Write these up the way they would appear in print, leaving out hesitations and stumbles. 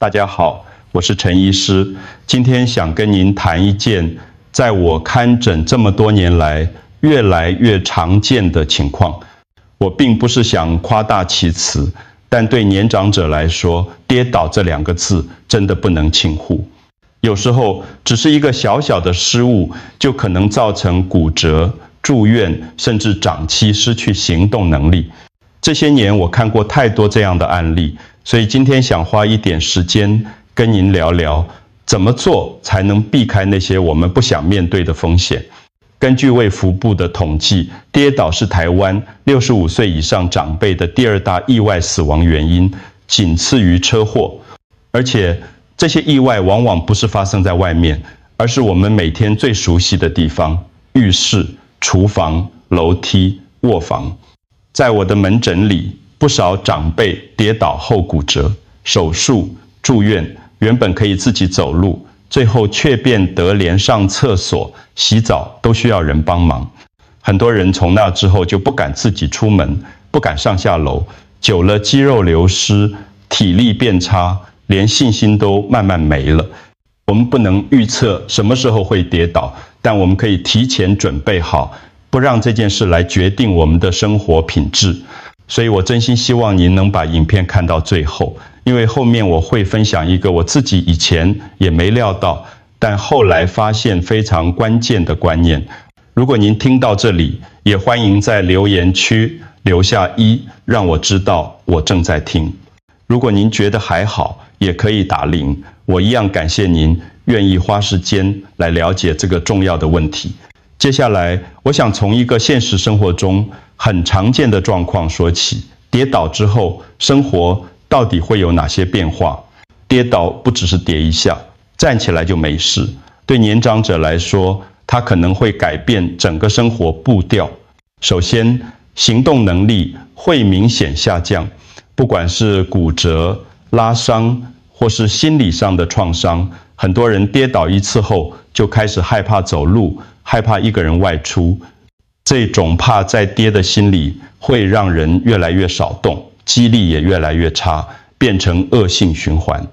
大家好，我是陈医师，今天想跟您谈一件在我看诊这么多年来越来越常见的情况。我并不是想夸大其词，但对年长者来说，跌倒这2个字真的不能轻忽。有时候只是一个小小的失误，就可能造成骨折、住院，甚至长期失去行动能力。这些年我看过太多这样的案例，所以今天想花一点时间跟您聊聊，怎么做才能避开那些我们不想面对的风险。根据卫福部的统计，跌倒是台湾65岁以上长辈的第2大意外死亡原因，仅次于车祸。而且这些意外往往不是发生在外面，而是我们每天最熟悉的地方：浴室、厨房、楼梯、卧房。在我的门诊里，不少长辈跌倒后骨折，手术、住院，原本可以自己走路，最后却变得连上厕所、洗澡都需要人帮忙。很多人从那之后就不敢自己出门，不敢上下楼，久了肌肉流失，体力变差，连信心都慢慢没了。我们不能预测什么时候会跌倒，但我们可以提前准备好，不让这件事来决定我们的生活品质。所以我真心希望您能把影片看到最后，因为后面我会分享一个我自己以前也没料到，但后来发现非常关键的观念。如果您听到这里，也欢迎在留言区留下1，让我知道我正在听。如果您觉得还好，也可以打0，我一样感谢您愿意花时间来了解这个重要的问题。接下来，我想从一个现实生活中很常见的状况说起。跌倒之后，生活到底会有哪些变化？跌倒不只是跌一下，站起来就没事。对年长者来说，它可能会改变整个生活步调。首先，行动能力会明显下降，不管是骨折、拉伤，或是心理上的创伤，很多人跌倒1次后，就开始害怕走路，害怕一个人外出。这种怕再跌的心理会让人越来越少动，肌力也越来越差，变成恶性循环。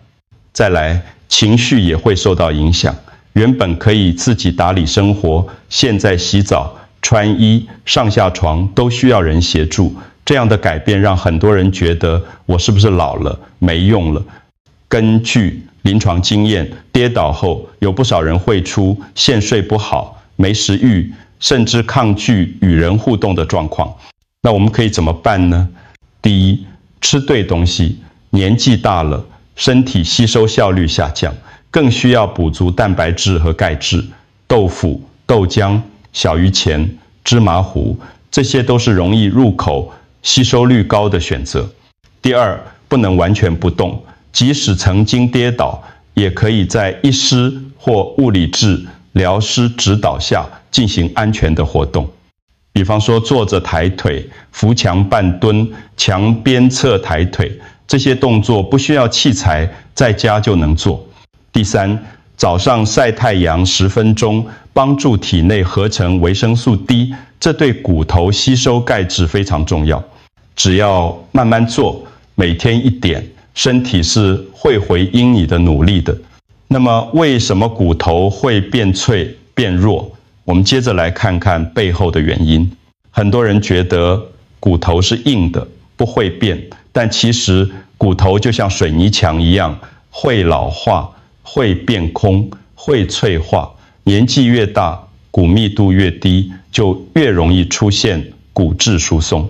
再来，情绪也会受到影响。原本可以自己打理生活，现在洗澡、穿衣、上下床都需要人协助。这样的改变让很多人觉得，我是不是老了，没用了？根据临床经验，跌倒后有不少人会出现睡不好、没食欲，甚至抗拒与人互动的状况。那我们可以怎么办呢？第一，吃对东西。年纪大了，身体吸收效率下降，更需要补足蛋白质和钙质。豆腐、豆浆、小鱼钱、芝麻糊，这些都是容易入口、吸收率高的选择。第二，不能完全不动，即使曾经跌倒，也可以在医师或物理治疗师指导下进行安全的活动。比方说坐着抬腿、扶墙半蹲、墙边侧抬腿，这些动作不需要器材，在家就能做。第三，早上晒太阳10分钟，帮助体内合成维生素 D， 这对骨头吸收钙质非常重要。只要慢慢做，每天1点，身体是会回应你的努力的。那么为什么骨头会变脆变弱？我们接着来看看背后的原因。很多人觉得骨头是硬的，不会变，但其实骨头就像水泥墙一样，会老化，会变空，会脆化。年纪越大，骨密度越低，就越容易出现骨质疏松。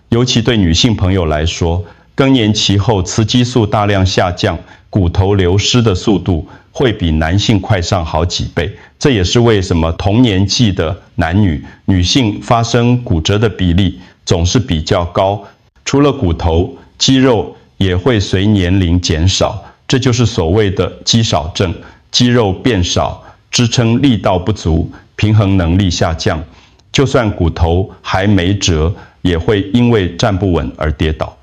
尤其对女性朋友来说，更年期后雌激素大量下降，骨头流失的速度会比男性快上好几倍。这也是为什么同年纪的男女，女性发生骨折的比例总是比较高。除了骨头，肌肉也会随年龄减少，这就是所谓的肌少症。肌肉变少，支撑力道不足，平衡能力下降。就算骨头还没折，也会因为站不稳而跌倒。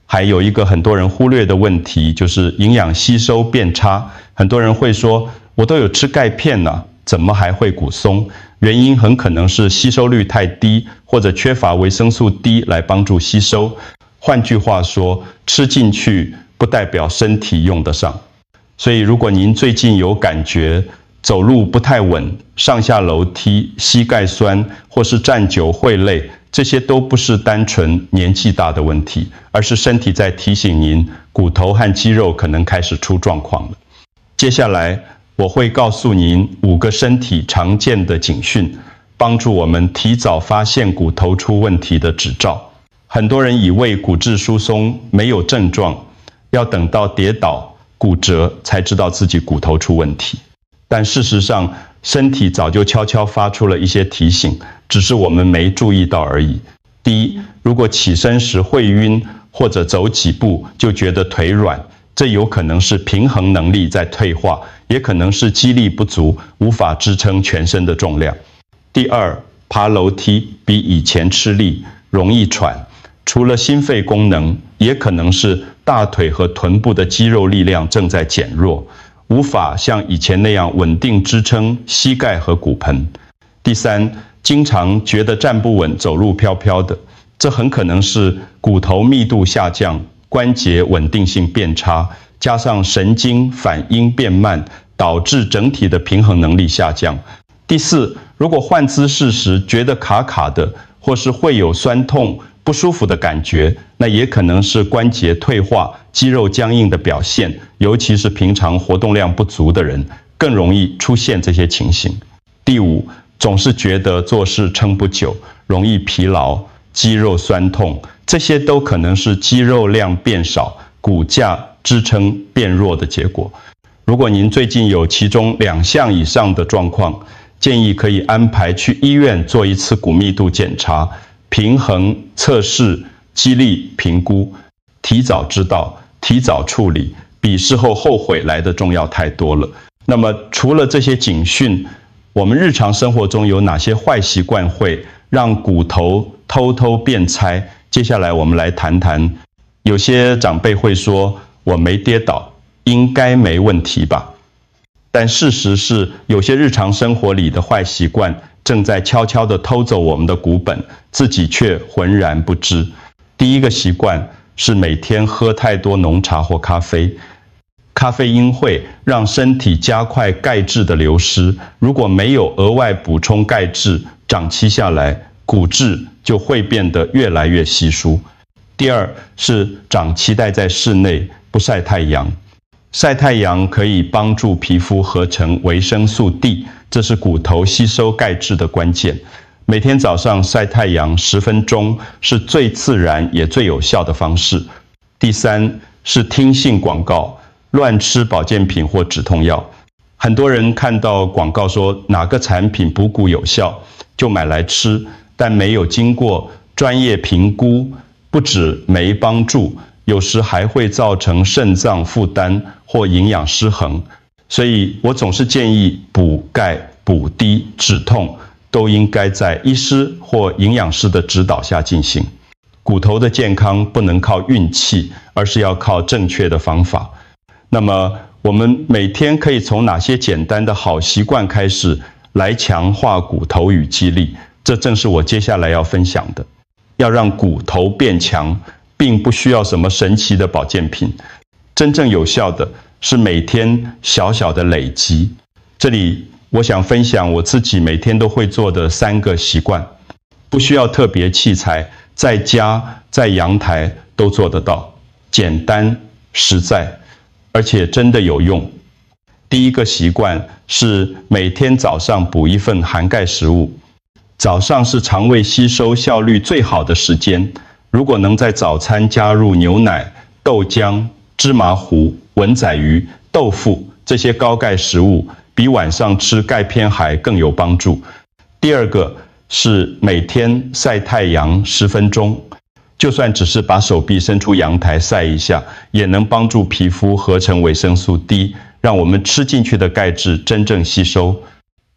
还有一个很多人忽略的问题，就是营养吸收变差。很多人会说，我都有吃钙片了，怎么还会骨松？原因很可能是吸收率太低，或者缺乏维生素 D 来帮助吸收。换句话说，吃进去不代表身体用得上。所以如果您最近有感觉走路不太稳，上下楼梯膝盖酸，或是站久会累，这些都不是单纯年纪大的问题，而是身体在提醒您骨头和肌肉可能开始出状况了。接下来我会告诉您5个身体常见的警讯，帮助我们提早发现骨头出问题的指兆。很多人以为骨质疏松没有症状，要等到跌倒骨折才知道自己骨头出问题，但事实上身体早就悄悄发出了一些提醒，只是我们没注意到而已。第一，如果起身时会晕，或者走几步就觉得腿软，这有可能是平衡能力在退化，也可能是肌力不足，无法支撑全身的重量。第二，爬楼梯比以前吃力，容易喘，除了心肺功能，也可能是大腿和臀部的肌肉力量正在减弱，无法像以前那样稳定支撑膝盖和骨盆。第三，经常觉得站不稳，走路飘飘的，这很可能是骨头密度下降，关节稳定性变差，加上神经反应变慢，导致整体的平衡能力下降。第四，如果换姿势时觉得卡卡的，或是会有酸痛、不舒服的感觉，那也可能是关节退化、肌肉僵硬的表现，尤其是平常活动量不足的人，更容易出现这些情形。第五，总是觉得做事撑不久，容易疲劳、肌肉酸痛，这些都可能是肌肉量变少、骨架支撑变弱的结果。如果您最近有其中2项以上的状况，建议可以安排去医院做一次骨密度检查、平衡测试、肌力评估，提早知道、提早处理，比事后后悔来的重要太多了。那么除了这些警讯，我们日常生活中有哪些坏习惯会让骨头偷偷变拆？接下来我们来谈谈。有些长辈会说，我没跌倒，应该没问题吧？但事实是，有些日常生活里的坏习惯正在悄悄地偷走我们的骨本，自己却浑然不知。第一个习惯是每天喝太多浓茶或咖啡。咖啡因会让身体加快钙质的流失，如果没有额外补充钙质，长期下来，骨质就会变得越来越稀疏。第二是长期待在室内，不晒太阳。晒太阳可以帮助皮肤合成维生素 D， 这是骨头吸收钙质的关键。每天早上晒太阳10分钟是最自然也最有效的方式。第三是听信广告，乱吃保健品或止痛药。很多人看到广告说哪个产品补骨有效，就买来吃，但没有经过专业评估，不止没帮助，有时还会造成肾脏负担或营养失衡。所以我总是建议补钙、补低、止痛都应该在医师或营养师的指导下进行。骨头的健康不能靠运气，而是要靠正确的方法。那么我们每天可以从哪些简单的好习惯开始来强化骨头与肌力？这正是我接下来要分享的。要让骨头变强，并不需要什么神奇的保健品，真正有效的是每天小小的累积。这里我想分享我自己每天都会做的3个习惯，不需要特别器材，在家在阳台都做得到，简单实在，而且真的有用。第一个习惯是每天早上补一份含钙食物。早上是肠胃吸收效率最好的时间，如果能在早餐加入牛奶、豆浆、芝麻糊、文仔鱼、豆腐这些高钙食物，比晚上吃钙片还更有帮助。第二个是每天晒太阳10分钟，就算只是把手臂伸出阳台晒一下，也能帮助皮肤合成维生素 D， 让我们吃进去的钙质真正吸收。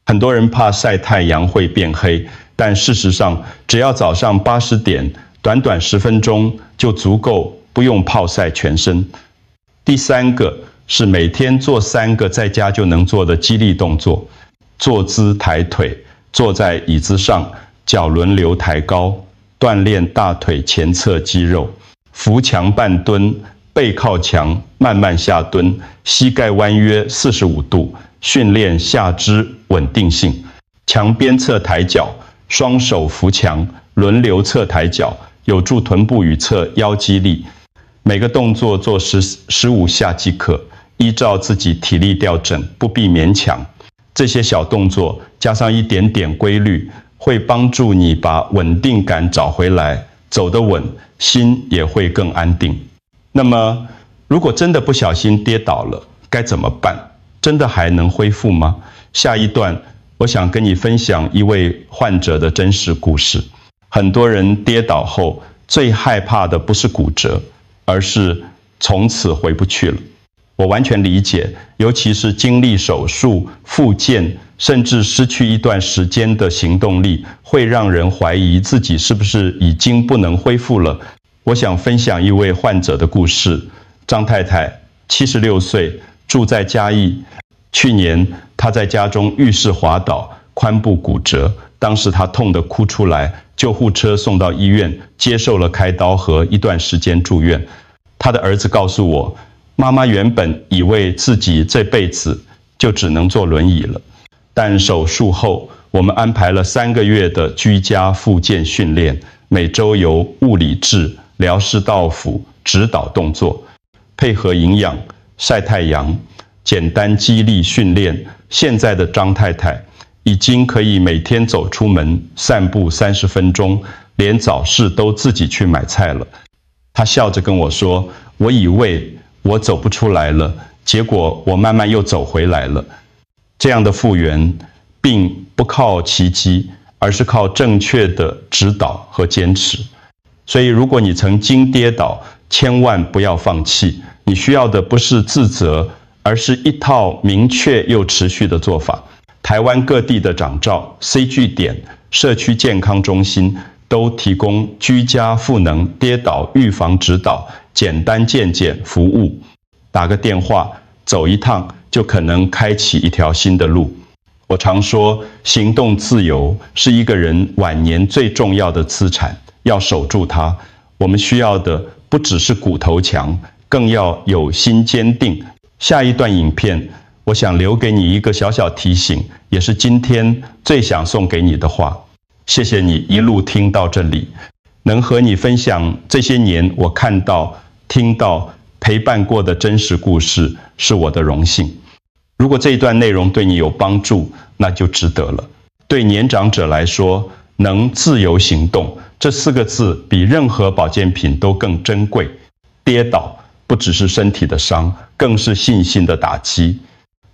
很多人怕晒太阳会变黑，但事实上，只要早上80点，短短10分钟就足够，不用泡晒全身。第3个是每天做3个在家就能做的肌力动作：坐姿抬腿，坐在椅子上，脚轮流抬高，锻炼大腿前侧肌肉；扶墙半蹲，背靠墙，慢慢下蹲，膝盖弯约45度，训练下肢稳定性。墙边侧抬脚，双手扶墙，轮流侧抬脚，有助臀部与侧腰肌力。每个动作做15下即可，依照自己体力调整，不必勉强。这些小动作加上一点点规律，会帮助你把稳定感找回来，走得稳，心也会更安定。那么，如果真的不小心跌倒了，该怎么办？真的还能恢复吗？下一段，我想跟你分享一位患者的真实故事。很多人跌倒后，最害怕的不是骨折，而是从此回不去了。我完全理解，尤其是经历手术、复健，甚至失去一段时间的行动力，会让人怀疑自己是不是已经不能恢复了。我想分享一位患者的故事。张太太76岁，住在嘉义。去年她在家中浴室滑倒，髋部骨折，当时她痛得哭出来，救护车送到医院，接受了开刀和一段时间住院。她的儿子告诉我，妈妈原本以为自己这辈子就只能坐轮椅了，但手术后，我们安排了3个月的居家复健训练，每周由物理治疗师到府指导动作，配合营养、晒太阳、简单肌力训练。现在的张太太已经可以每天走出门散步30分钟，连早市都自己去买菜了。她笑着跟我说，我以为我走不出来了，结果我慢慢又走回来了。这样的复原并不靠奇迹，而是靠正确的指导和坚持。所以如果你曾经跌倒，千万不要放弃。你需要的不是自责，而是一套明确又持续的做法。台湾各地的长照、CG 点、社区健康中心都提供居家复能、跌倒预防指导、简单健检服务。打个电话，走一趟，就可能开启一条新的路。我常说，行动自由是一个人晚年最重要的资产，要守住它。我们需要的不只是骨头强，更要有心坚定。下一段影片，我想留给你一个小小提醒，也是今天最想送给你的话。谢谢你一路听到这里，能和你分享这些年我看到、听到、陪伴过的真实故事，是我的荣幸。如果这一段内容对你有帮助，那就值得了。对年长者来说，能自由行动，这4个字比任何保健品都更珍贵。跌倒不只是身体的伤，更是信心的打击。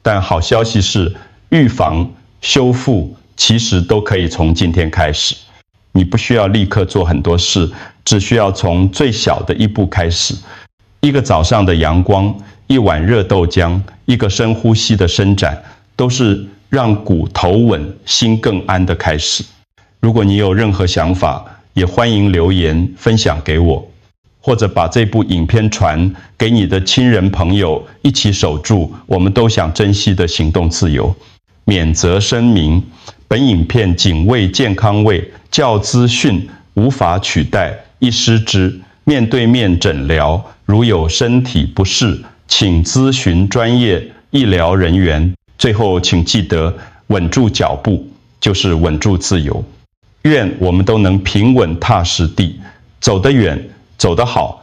但好消息是，预防、修复其实都可以从今天开始。你不需要立刻做很多事，只需要从最小的一步开始。一个早上的阳光，一碗热豆浆，一个深呼吸的伸展，都是让骨头稳、心更安的开始。如果你有任何想法，也欢迎留言分享给我，或者把这部影片传给你的亲人朋友，一起守住我们都想珍惜的行动自由。免责声明：本影片仅为健康位，教资讯无法取代医师之面对面诊疗。如有身体不适，请咨询专业医疗人员。最后，请记得稳住脚步，就是稳住自由。愿我们都能平稳踏实地走得远，走得好，